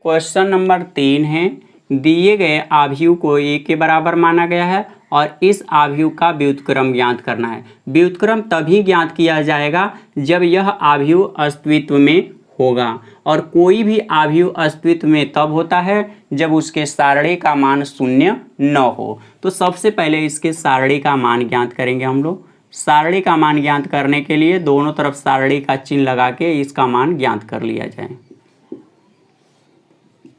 Question number 3 है, दिए गए आव्यूह को a के बराबर माना गया है और इस आव्यूह का व्युत्क्रम ज्ञात करना है। व्युत्क्रम तभी ज्ञात किया जाएगा जब यह आव्यूह अस्तित्व में होगा, और कोई भी आव्यूह अस्तित्व में तब होता है जब उसके सारणी का मान 0 न हो। तो सबसे पहले इसके सारणी का मान ज्ञात करेंगे हम लोग। सारणी का मान ज्ञात करने के लिए दोनों तरफ सारणी का चिन्ह लगा के इसका मान ज्ञात कर लिया जाए।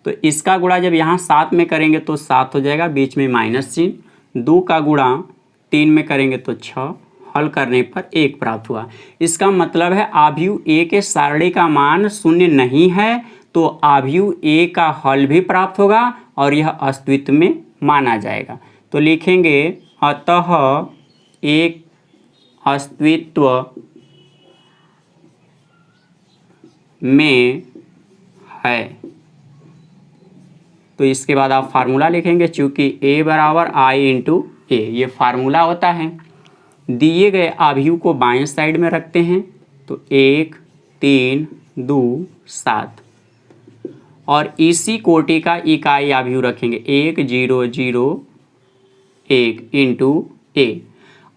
तो इसका गुणा जब यहाँ 7 में करेंगे तो 7 हो जाएगा, बीच में माइनस चिन्ह। 2 का गुणा 3 में करेंगे तो 6, हल करने पर 1 प्राप्त हुआ। इसका मतलब है आव्यूह a के सारणी का मान 0 नहीं है तो आव्यूह a का हल भी प्राप्त होगा और यह अस्तित्व में माना जाएगा। तो लिखेंगे अतः एक अस्तित्व में है। तो इसके बाद आप फार्मूला लिखेंगे, चूंकि a बराबर i इंटू ए ये फार्मूला होता है। दिए गए आव्यूह को बाएं साइड में रखते हैं तो 1 3 2 7 और इसी कोटि का इकाई आव्यूह रखेंगे 1 0 0 1 इंटू ए।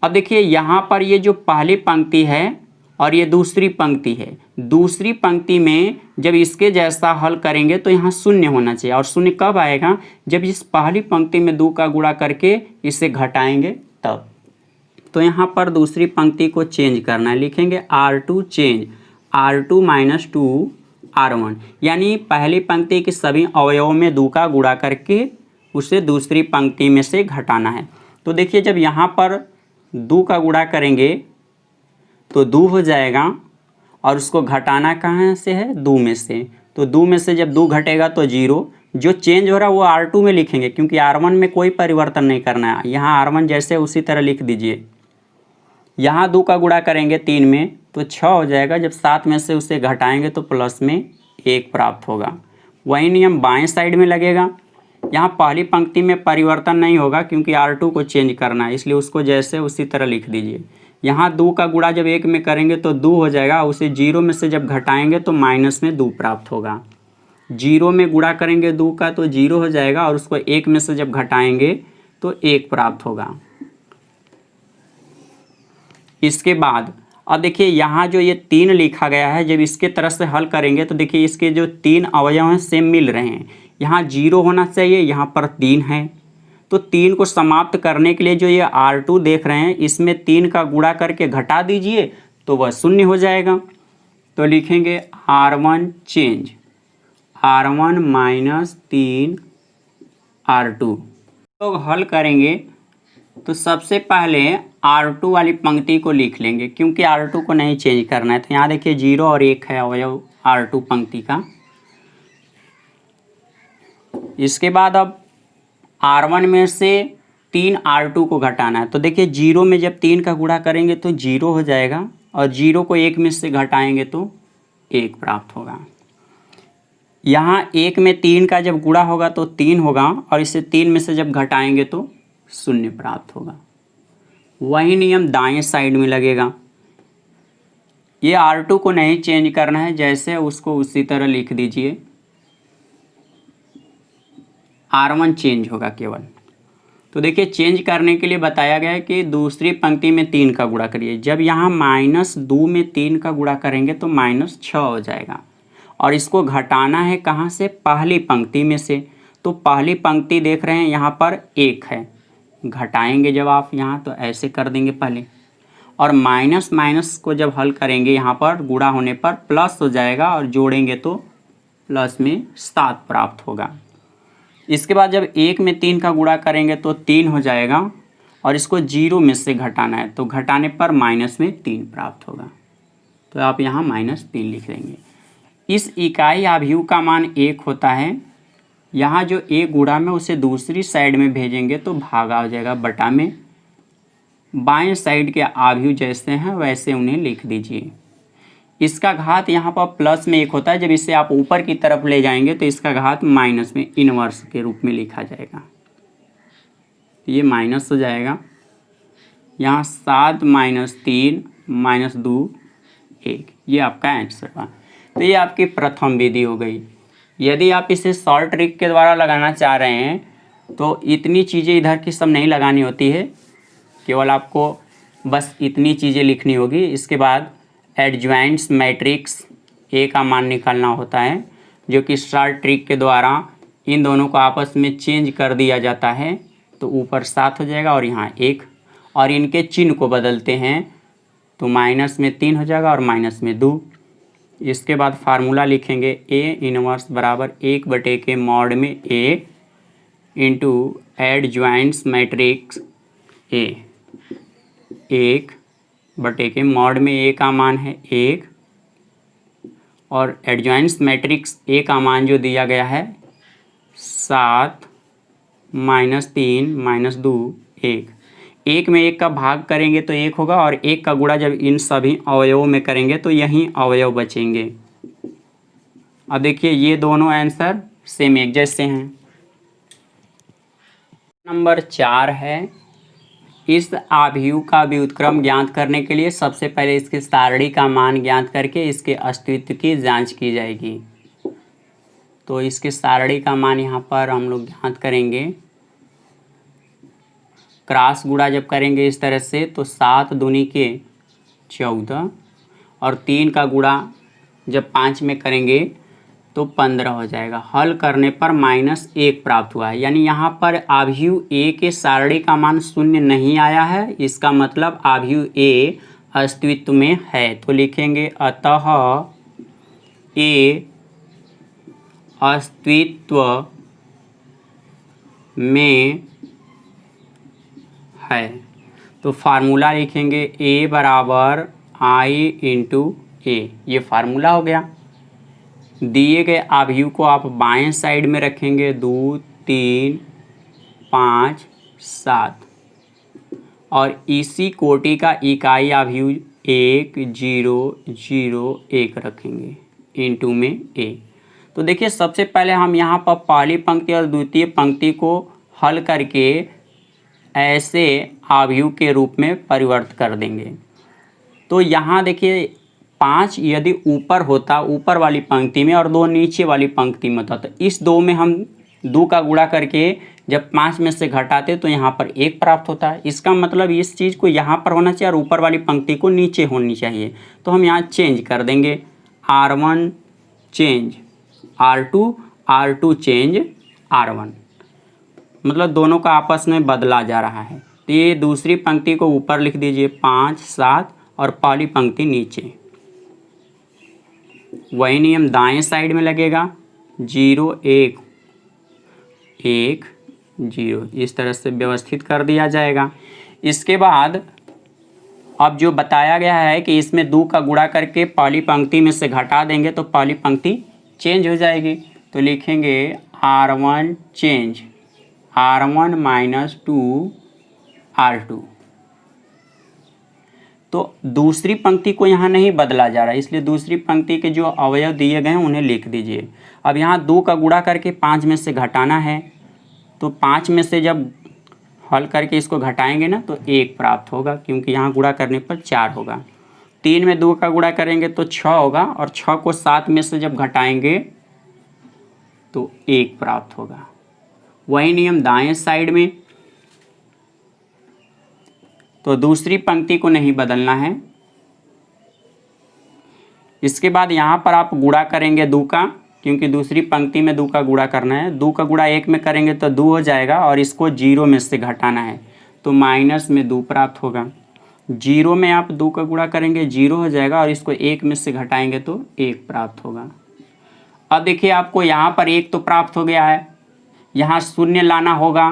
अब देखिए यहाँ पर ये जो पहली पंक्ति है और ये दूसरी पंक्ति है, दूसरी पंक्ति में जब इसके जैसा हल करेंगे तो यहाँ 0 होना चाहिए, और 0 कब आएगा? जब इस पहली पंक्ति में 2 का गुणा करके इसे घटाएंगे तब। तो यहाँ पर दूसरी पंक्ति को चेंज करना है, लिखेंगे R2 change R2 minus 2 R1, यानी पहली पंक्ति के सभी अवयवों में 2 का गुणा करके उसे दूसरी पंक्ति में से घटाना है। तो देखिए जब यहाँ पर 2 का गुणा करेंगे तो 2 हो जाएगा, और उसको घटाना कहाँ से है? 2 में से। तो 2 में से जब 2 घटेगा तो 0, जो चेंज हो रहा है वो R2 में लिखेंगे क्योंकि R1 में कोई परिवर्तन नहीं करना है। यहाँ R1 जैसे उसी तरह लिख दीजिए। यहाँ 2 का गुणा करेंगे 3 में तो 6 हो जाएगा, जब 7 में से उसे घटाएंगे तो प्लस में 1 प्राप्त होगा। वही नियम बाएं साइड में लगेगा। यहाँ पहली पंक्ति में परिवर्तन नहीं होगा क्योंकि R2 को चेंज करना है, इसलिए उसको जैसे उसी तरह लिख दीजिए। यहाँ 2 का गुणा जब 1 में करेंगे तो 2 हो जाएगा, उसे 0 में से जब घटाएंगे तो माइनस में 2 प्राप्त होगा। 0 में गुणा करेंगे 2 का तो 0 हो जाएगा, और उसको 1 में से जब घटाएंगे तो 1 प्राप्त होगा। इसके बाद अब देखिए यहाँ जो ये 3 लिखा गया है, जब इसके तरह से हल करेंगे तो देखिए इसके जो 3 अवयव हैं सेम मिल रहे हैं। यहाँ 0 होना चाहिए, यहाँ पर 3 है। तो 3 को समाप्त करने के लिए जो ये R2 देख रहे हैं इसमें 3 का गुणा करके घटा दीजिए तो वह 0 हो जाएगा। तो लिखेंगे R1 change R1 minus 3 R2। लोग हल करेंगे तो सबसे पहले R2 वाली पंक्ति को लिख लेंगे क्योंकि R2 को नहीं चेंज करना है। तो यहाँ देखिए 0 और 1 है अवयव R2 पंक्ति का। इसके बाद अब R1 में से 3 R2 को घटाना है। तो देखिए 0 में जब 3 का गुणा करेंगे तो 0 हो जाएगा, और 0 को 1 में से घटाएंगे तो 1 प्राप्त होगा। यहाँ 1 में 3 का जब गुणा होगा तो 3 होगा, और इसे 3 में से जब घटाएंगे तो 0 प्राप्त होगा। वही नियम दाएं साइड में लगेगा। ये R2 को नहीं चेंज करना है, जैसे उसको उसी तरह लिख दीजिए। R1 चेंज होगा केवल। तो देखिए चेंज करने के लिए बताया गया है कि दूसरी पंक्ति में 3 का गुणा करिए। जब यहाँ -2 में 3 का गुणा करेंगे तो -6 हो जाएगा, और इसको घटाना है कहाँ से? पहली पंक्ति में से। तो पहली पंक्ति देख रहे हैं यहाँ पर 1 है, घटाएंगे जब आप यहाँ तो ऐसे कर देंगे पहले, और माइनस माइनस को जब हल करेंगे यहाँ पर गुणा होने पर प्लस हो जाएगा, और जोड़ेंगे तो प्लस में 7 प्राप्त होगा। इसके बाद जब 1 में 3 का गुणा करेंगे तो 3 हो जाएगा, और इसको 0 में से घटाना है तो घटाने पर माइनस में 3 प्राप्त होगा। तो आप यहाँ -3 लिख देंगे। इस इकाई आव्यूह का मान 1 होता है। यहाँ जो 1 गुणा में उसे दूसरी साइड में भेजेंगे तो भागा हो जाएगा बटा में। बाएं साइड के आव्यूह जैसे हैं वैसे उन्हें लिख दीजिए। इसका घात यहाँ पर प्लस में 1 होता है, जब इसे आप ऊपर की तरफ ले जाएंगे तो इसका घात माइनस में इनवर्स के रूप में लिखा जाएगा। ये माइनस हो जाएगा। यहाँ 7 - 3 -2 1, ये आपका आंसर हुआ। तो ये आपकी प्रथम विधि हो गई। यदि आप इसे शॉर्ट ट्रिक के द्वारा लगाना चाह रहे हैं तो इतनी चीज़ें इधर की सब नहीं लगानी होती है, केवल आपको बस इतनी चीज़ें लिखनी होगी। इसके बाद एडजॉइंट्स मैट्रिक्स ए का मान निकालना होता है, जो कि शॉर्ट ट्रिक के द्वारा इन दोनों को आपस में चेंज कर दिया जाता है। तो ऊपर 7 हो जाएगा और यहाँ 1, और इनके चिन्ह को बदलते हैं तो माइनस में 3 हो जाएगा और माइनस में 2। इसके बाद फार्मूला लिखेंगे ए इनवर्स बराबर 1/mod में ए इंटू एडजॉइंट्स मैट्रिक्स ए। 1/mod में ए का मान है 1 और एडजॉइंट्स मैट्रिक्स ए का मान जो दिया गया है 7 -3 -2 1। 1 में 1 का भाग करेंगे तो 1 होगा, और 1 का गुणा जब इन सभी अवयवों में करेंगे तो यहीं अवयव बचेंगे। अब देखिए ये दोनों आंसर सेम एक जैसे हैं। नंबर 4 है, इस आव्यूह का व्युत्क्रम ज्ञात करने के लिए सबसे पहले इसके सारणी का मान ज्ञात करके इसके अस्तित्व की जांच की जाएगी। तो इसके सारणी का मान यहाँ पर हम लोग ज्ञात करेंगे। क्रॉस गुणा जब करेंगे इस तरह से तो 7 दूनी के 14 और 3 का गुणा जब 5 में करेंगे तो 15 हो जाएगा। हल करने पर -1 प्राप्त हुआ है, यानी यहाँ पर आव्यूह ए के सारणी का मान 0 नहीं आया है। इसका मतलब आव्यूह ए अस्तित्व में है। तो लिखेंगे अतः ए अस्तित्व में है। तो फार्मूला लिखेंगे ए बराबर आई इंटू ए, ये फार्मूला हो गया। दिए गए आव्यूह को आप बाएं साइड में रखेंगे 2 3 5 7 और इसी कोटि का इकाई आव्यूह 1 0 0 1 रखेंगे इंटू में ए। तो देखिए सबसे पहले हम यहाँ पर पहली पंक्ति और द्वितीय पंक्ति को हल करके ऐसे आव्यूह के रूप में परिवर्तित कर देंगे। तो यहाँ देखिए 5 यदि ऊपर होता ऊपर वाली पंक्ति में और 2 नीचे वाली पंक्ति में होता, तो इस 2 में हम 2 का गुणा करके जब 5 में से घटाते तो यहाँ पर 1 प्राप्त होता है। इसका मतलब इस चीज़ को यहाँ पर होना चाहिए और ऊपर वाली पंक्ति को नीचे होनी चाहिए। तो हम यहाँ चेंज कर देंगे, R1 change R2, R2 change R1, मतलब दोनों का आपस में बदला जा रहा है। तो ये दूसरी पंक्ति को ऊपर लिख दीजिए 5 7 और पहली पंक्ति नीचे। वही नियम दाएं साइड में लगेगा 0 1 1 0, इस तरह से व्यवस्थित कर दिया जाएगा। इसके बाद अब जो बताया गया है कि इसमें 2 का गुणा करके पहली पंक्ति में से घटा देंगे तो पहली पंक्ति चेंज हो जाएगी। तो लिखेंगे R1 चेंज R1 -2 R2। तो दूसरी पंक्ति को यहाँ नहीं बदला जा रहा है, इसलिए दूसरी पंक्ति के जो अवयव दिए गए हैं उन्हें लिख दीजिए। अब यहाँ 2 का गुणा करके 5 में से घटाना है, तो 5 में से जब हल करके इसको घटाएंगे ना तो 1 प्राप्त होगा, क्योंकि यहाँ गुणा करने पर 4 होगा। 3 में 2 का गुणा करेंगे तो 6 होगा, और 6 को 7 में से जब घटाएंगे तो 1 प्राप्त होगा। वही नियम दाएं साइड में, तो दूसरी पंक्ति को नहीं बदलना है। इसके बाद यहाँ पर आप गुणा करेंगे 2 का, क्योंकि दूसरी पंक्ति में 2 का गुणा करना है। 2 का गुणा 1 में करेंगे तो 2 हो जाएगा, और इसको 0 में से घटाना है तो माइनस में 2 प्राप्त होगा। 0 में आप 2 का गुणा करेंगे 0 हो जाएगा, और इसको 1 में से घटाएंगे तो 1 प्राप्त होगा। अब देखिए आपको यहाँ पर 1 तो प्राप्त हो गया है, यहाँ 0 लाना होगा।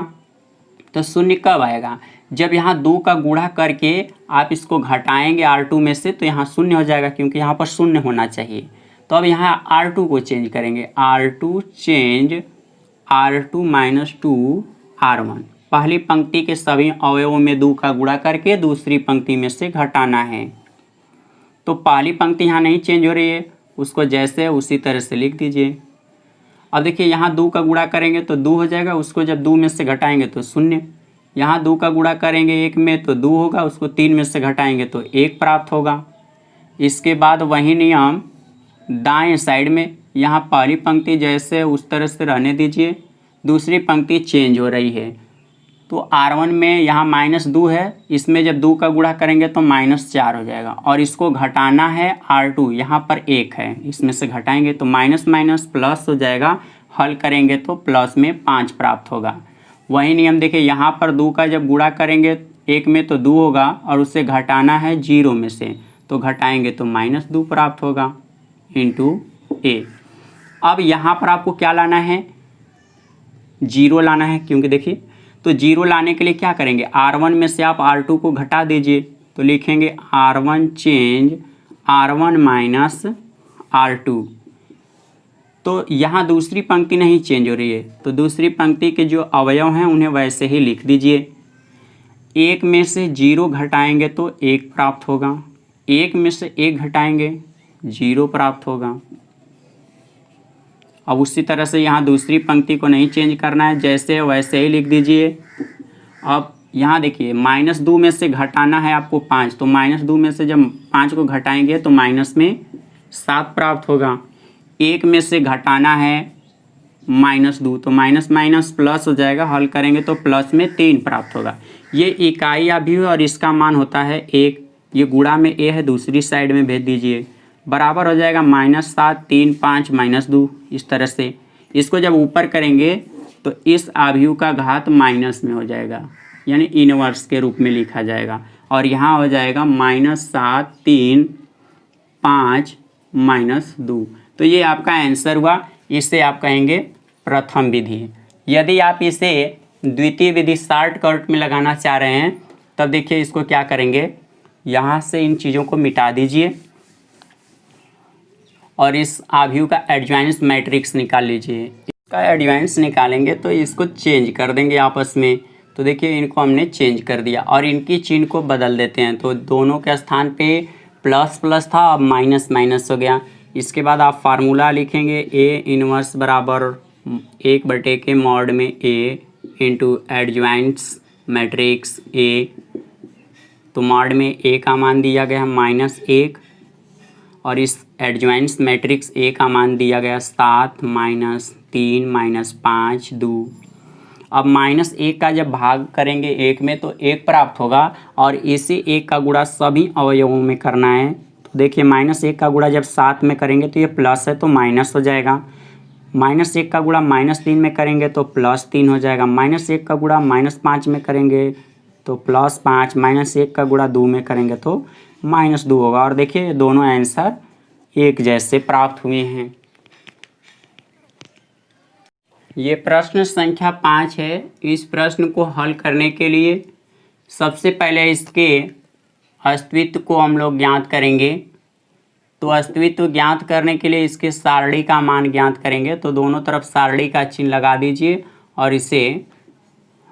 तो 0 कब आएगा? जब यहाँ 2 का गुणा करके आप इसको घटाएंगे R2 में से तो यहाँ 0 हो जाएगा, क्योंकि यहाँ पर 0 होना चाहिए। तो अब यहाँ R2 को चेंज करेंगे, R2 चेंज R2 -2 R1। पहली पंक्ति के सभी अवयवों में 2 का गुणा करके दूसरी पंक्ति में से घटाना है। तो पहली पंक्ति यहाँ नहीं चेंज हो रही है, उसको जैसे उसी तरह से लिख दीजिए। अब देखिए यहाँ 2 का गुणा करेंगे तो 2 हो जाएगा, उसको जब 2 में से घटाएंगे तो 0। यहाँ 2 का गुणा करेंगे 1 में तो 2 होगा, उसको 3 में से घटाएंगे तो 1 प्राप्त होगा। इसके बाद वही नियम दाएं साइड में यहाँ पहली पंक्ति जैसे उस तरह से रहने दीजिए, दूसरी पंक्ति चेंज हो रही है। तो R1 में यहाँ -2 है, इसमें जब 2 का गुणा करेंगे तो -4 हो जाएगा, और इसको घटाना है R2, यहाँ पर 1 है, इसमें से घटाएंगे तो माइनस माइनस प्लस हो जाएगा, हल करेंगे तो प्लस में 5 प्राप्त होगा। वही नियम देखिए, यहाँ पर 2 का जब गुणा करेंगे 1 में तो 2 होगा, और उससे घटाना है 0 में से, तो घटाएंगे तो -2 प्राप्त होगा इंटू A। अब यहाँ पर आपको क्या लाना है, 0 लाना है, क्योंकि देखिए तो 0 लाने के लिए क्या करेंगे, R1 में से आप R2 को घटा दीजिए, तो लिखेंगे R1 change R1 minus R2। तो यहाँ दूसरी पंक्ति नहीं चेंज हो रही है, तो दूसरी पंक्ति के जो अवयव हैं उन्हें वैसे ही लिख दीजिए। 1 में से 0 घटाएंगे तो 1 प्राप्त होगा, 1 में से 1 घटाएंगे 0 प्राप्त होगा। अब उसी तरह से यहाँ दूसरी पंक्ति को नहीं चेंज करना है, जैसे वैसे ही लिख दीजिए। अब यहाँ देखिए -2 में से घटाना है आपको 5, तो -2 में से जब 5 को घटाएंगे तो माइनस में 7 प्राप्त होगा। 1 में से घटाना है -2, तो माइनस माइनस प्लस हो जाएगा, हल करेंगे तो प्लस में 3 प्राप्त होगा। ये इकाई अभिव्यक्ति और इसका मान होता है 1, ये गुणा में A है, दूसरी साइड में भेज दीजिए, बराबर हो जाएगा -7 3 5 -2। इस तरह से इसको जब ऊपर करेंगे तो इस अभिव्यक्ति का घात माइनस में हो जाएगा, यानी इनवर्स के रूप में लिखा जाएगा, और यहाँ हो जाएगा -7 3 5 -2। तो ये आपका आंसर हुआ। इसे आप कहेंगे प्रथम विधि। यदि आप इसे द्वितीय विधि शॉर्टकट में लगाना चाह रहे हैं, तब देखिए इसको क्या करेंगे, यहाँ से इन चीज़ों को मिटा दीजिए और इस अभिव्यक्ति का एडजॉइंट मैट्रिक्स निकाल लीजिए। इसका एडजॉइंट निकालेंगे तो इसको चेंज कर देंगे आपस में, तो देखिए इनको हमने चेंज कर दिया और इनकी चिन्ह को बदल देते हैं, तो दोनों के स्थान पे प्लस प्लस था, अब माइनस माइनस हो गया। इसके बाद आप फार्मूला लिखेंगे A इनवर्स बराबर 1/के मॉड में A इंटू एडजॉइंट्स मैट्रिक्स A, तो मॉड में A का मान दिया गया -1 और इस एडजॉइंट्स मैट्रिक्स A का मान दिया गया 7 -3 -5 2। अब -1 का जब भाग करेंगे 1 में तो 1 प्राप्त होगा, और इसी 1 का गुणा सभी अवयवों में करना है। तो देखिए -1 का गुणा जब 7 में करेंगे तो ये प्लस है तो माइनस हो जाएगा, -1 का गुणा -3 में करेंगे तो +3 हो जाएगा, -1 का गुणा -5 में करेंगे तो +5, -1 का गुणा 2 में करेंगे तो -2 होगा। और देखिए दोनों आंसर एक जैसे प्राप्त हुए हैं। ये प्रश्न संख्या 5 है। इस प्रश्न को हल करने के लिए सबसे पहले इसके अस्तित्व को हम लोग ज्ञात करेंगे। तो अस्तित्व ज्ञात करने के लिए इसके सारणी का मान ज्ञात करेंगे, तो दोनों तरफ सारणी का चिन्ह लगा दीजिए और इसे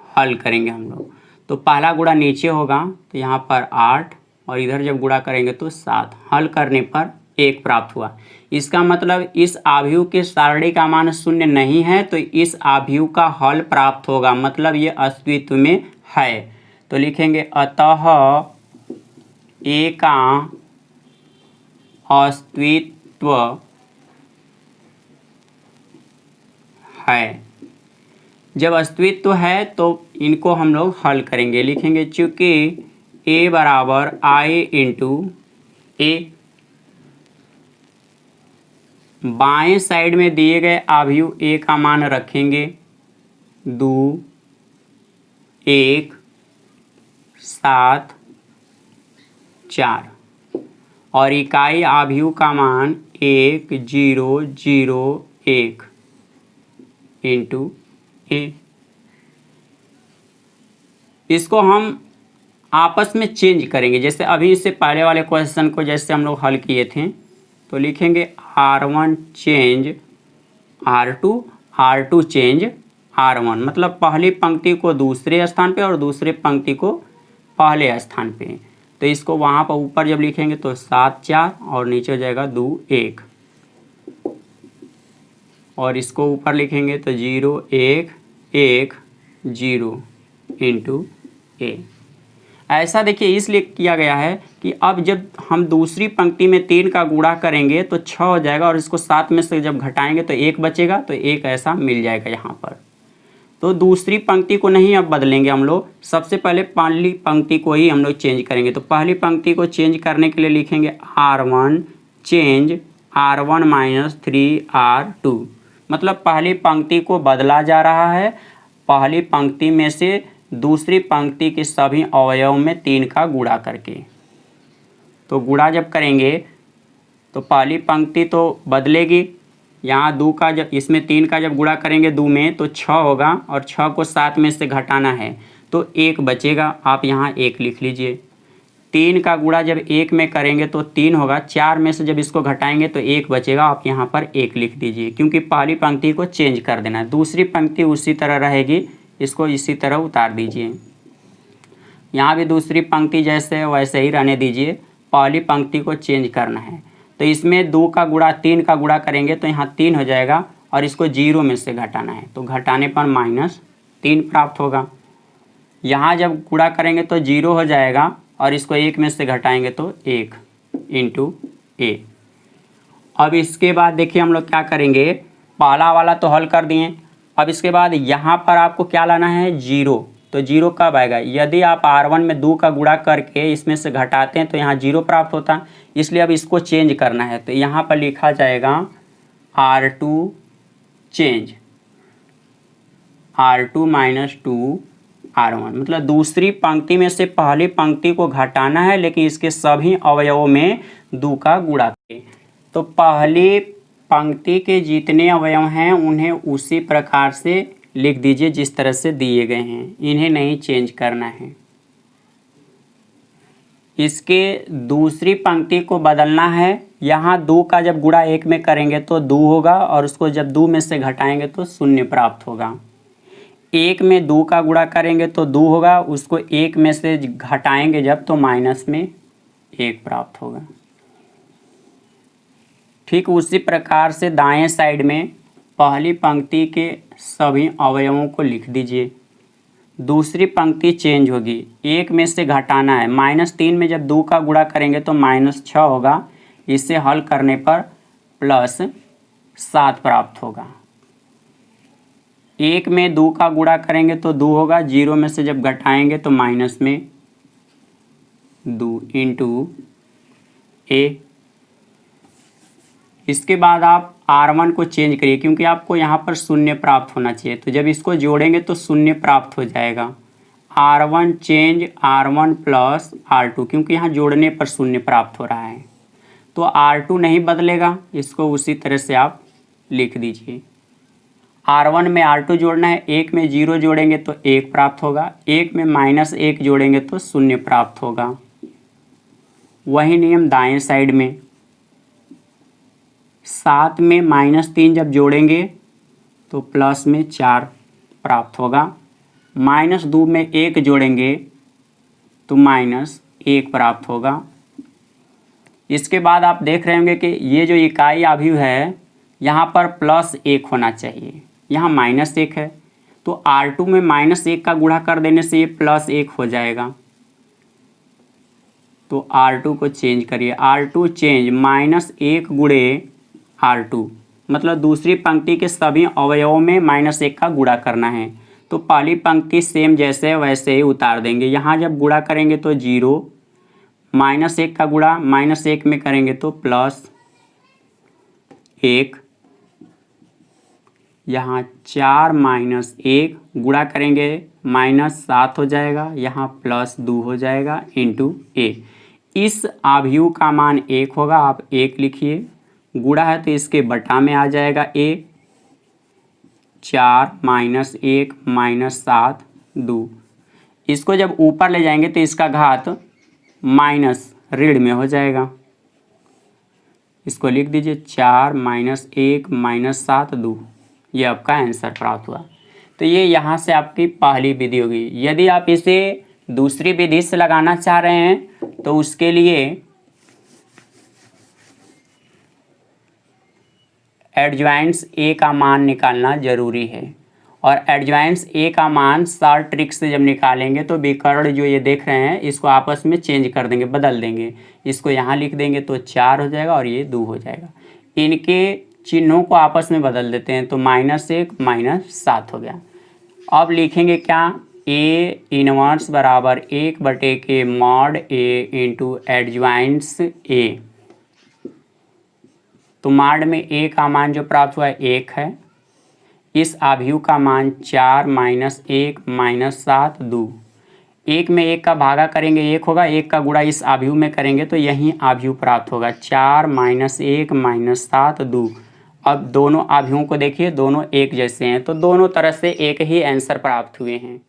हल करेंगे हम लोग। तो पहला गुणा नीचे होगा तो यहाँ पर 8 और इधर जब गुणा करेंगे तो 7, हल करने पर 1 प्राप्त हुआ। इसका मतलब इस अभिव्यक्ति के सारणी का मान 0 नहीं है, तो इस अभिव्यक्ति का हल प्राप्त होगा, मतलब ये अस्तित्व में है। तो लिखेंगे अतः A का अस्तित्व है। जब अस्तित्व है तो इनको हम लोग हल करेंगे, लिखेंगे चूँकि A बराबर I इंटू A, बाएं साइड में दिए गए अभिव्यक्ति A का मान रखेंगे 2 1 7 4 और इकाई अभिव्यक्ति का मान 1 0 0 1 इंटू A। इसको हम आपस में चेंज करेंगे, जैसे अभी इससे पहले वाले क्वेश्चन को जैसे हम लोग हल किए थे, तो लिखेंगे R1 change R2, R2 change R1, मतलब पहली पंक्ति को दूसरे स्थान पे और दूसरे पंक्ति को पहले स्थान पे। तो इसको वहाँ पर ऊपर जब लिखेंगे तो 7 4 और नीचे हो जाएगा 2 1, और इसको ऊपर लिखेंगे तो 0 1 1 0 इंटू A। ऐसा देखिए इसलिए किया गया है कि अब जब हम दूसरी पंक्ति में 3 का गुणा करेंगे तो 6 हो जाएगा और इसको 7 में से जब घटाएंगे तो 1 बचेगा, तो 1 ऐसा मिल जाएगा यहाँ पर। तो दूसरी पंक्ति को नहीं अब बदलेंगे हम लोग, सबसे पहले पहली पंक्ति को ही हम लोग चेंज करेंगे। तो पहली पंक्ति को चेंज करने के लिए लिखेंगे R1 change R1 minus 3R2, मतलब पहली पंक्ति को बदला जा रहा है, पहली पंक्ति में से दूसरी पंक्ति के सभी अवयव में 3 का गुणा करके। तो गुणा जब करेंगे तो पहली पंक्ति तो बदलेगी, यहाँ 2 का जब इसमें 3 का जब गुणा करेंगे 2 में तो 6 होगा और 6 को 7 में से घटाना है तो 1 बचेगा, आप यहाँ 1 लिख लीजिए। 3 का गुणा जब 1 में करेंगे तो 3 होगा, 4 में से जब इसको घटाएंगे तो 1 बचेगा, आप यहाँ पर 1 लिख दीजिए, क्योंकि पहली पंक्ति को चेंज कर देना है। दूसरी पंक्ति उसी तरह रहेगी, इसको इसी तरह उतार दीजिए। यहाँ भी दूसरी पंक्ति जैसे वैसे ही रहने दीजिए, पहली पंक्ति को चेंज करना है। तो इसमें 2 का गुणा 3 का गुणा करेंगे तो यहाँ 3 हो जाएगा और इसको 0 में से घटाना है, तो घटाने पर -3 प्राप्त होगा। यहाँ जब गुणा करेंगे तो 0 हो जाएगा और इसको 1 में से घटाएंगे तो 1 इंटू a। अब इसके बाद देखिए हम लोग क्या करेंगे, पहला वाला तो हल कर दिए, अब इसके बाद यहाँ पर आपको क्या लाना है 0। तो 0 कब आएगा, यदि आप R1 में 2 का गुणा करके इसमें से घटाते हैं तो यहाँ 0 प्राप्त होता, इसलिए अब इसको चेंज करना है। तो यहाँ पर लिखा जाएगा R2 change R2 minus 2R1, मतलब दूसरी पंक्ति में से पहली पंक्ति को घटाना है लेकिन इसके सभी अवयवों में 2 का गुणा करें। तो पहली पंक्ति के जितने अवयव हैं उन्हें उसी प्रकार से लिख दीजिए जिस तरह से दिए गए हैं, इन्हें नहीं चेंज करना है। इसके दूसरी पंक्ति को बदलना है, यहाँ 2 का जब गुणा 1 में करेंगे तो 2 होगा और उसको जब 2 में से घटाएंगे तो 0 प्राप्त होगा। 1 में 2 का गुणा करेंगे तो 2 होगा, उसको 1 में से घटाएंगे जब तो माइनस में 1 प्राप्त होगा। ठीक उसी प्रकार से दाएं साइड में पहली पंक्ति के सभी अवयवों को लिख दीजिए, दूसरी पंक्ति चेंज होगी, 1 में से घटाना है, -3 में जब 2 का गुणा करेंगे तो -6 होगा, इसे हल करने पर +7 प्राप्त होगा। 1 में 2 का गुणा करेंगे तो 2 होगा, 0 में से जब घटाएंगे तो माइनस में 2 इंटू a। इसके बाद आप R1 को चेंज करिए, क्योंकि आपको यहाँ पर 0 प्राप्त होना चाहिए, तो जब इसको जोड़ेंगे तो 0 प्राप्त हो जाएगा। R1 change R1 plus R2, क्योंकि यहाँ जोड़ने पर 0 प्राप्त हो रहा है, तो R2 नहीं बदलेगा, इसको उसी तरह से आप लिख दीजिए। R1 में R2 जोड़ना है, 1 में 0 जोड़ेंगे तो 1 प्राप्त होगा, 1 में -1 जोड़ेंगे तो 0 प्राप्त होगा। वही नियम दाएं साइड में, 7 में -3 जब जोड़ेंगे तो प्लस में 4 प्राप्त होगा, -2 में 1 जोड़ेंगे तो -1 प्राप्त होगा। इसके बाद आप देख रहे होंगे कि ये जो इकाई अवयव है यहाँ पर +1 होना चाहिए, यहाँ -1 है, तो R2 में -1 का गुणा कर देने से ये +1 हो जाएगा। तो R2 को चेंज करिए, R2 चेंज -1 गुणे R2, मतलब दूसरी पंक्ति के सभी अवयवों में -1 का गुणा करना है। तो पहली पंक्ति सेम जैसे वैसे ही उतार देंगे, यहाँ जब गुणा करेंगे तो 0, -1 का गुणा -1 में करेंगे तो +1, यहाँ 4 -1 गुणा करेंगे -7 हो जाएगा, यहाँ +2 हो जाएगा इंटू a। इस अवयव का मान 1 होगा, आप 1 लिखिए, गुणा है तो इसके बटा में आ जाएगा a, 4 -1 -7 2। इसको जब ऊपर ले जाएंगे तो इसका घात माइनस ऋण में हो जाएगा, इसको लिख दीजिए 4 -1 -7 2, ये आपका आंसर प्राप्त हुआ। तो ये यहाँ से आपकी पहली विधि होगी। यदि आप इसे दूसरी विधि से लगाना चाह रहे हैं तो उसके लिए एडजॉइंट्स a का मान निकालना जरूरी है, और एडजॉइंट्स ए का मान शॉर्ट ट्रिक से जब निकालेंगे तो विकर्ण जो ये देख रहे हैं इसको आपस में चेंज कर देंगे, बदल देंगे। इसको यहाँ लिख देंगे तो 4 हो जाएगा और ये 2 हो जाएगा। इनके चिन्हों को आपस में बदल देते हैं तो -1 -7 हो गया। अब लिखेंगे क्या, ए इनवर्स बराबर 1/के मॉड ए इंटू एडजॉइंट्स ए। तो मॉड में ए का मान जो प्राप्त हुआ है 1 है, इस आव्यूह का मान 4 -1 -7 2। 1 में 1 का भागा करेंगे 1 होगा, 1 का गुणा इस आव्यूह में करेंगे तो यही आव्यूह प्राप्त होगा 4 -1 -7 2। अब दोनों आव्यूहों को देखिए, दोनों एक जैसे हैं तो दोनों तरह से एक ही आंसर प्राप्त हुए हैं।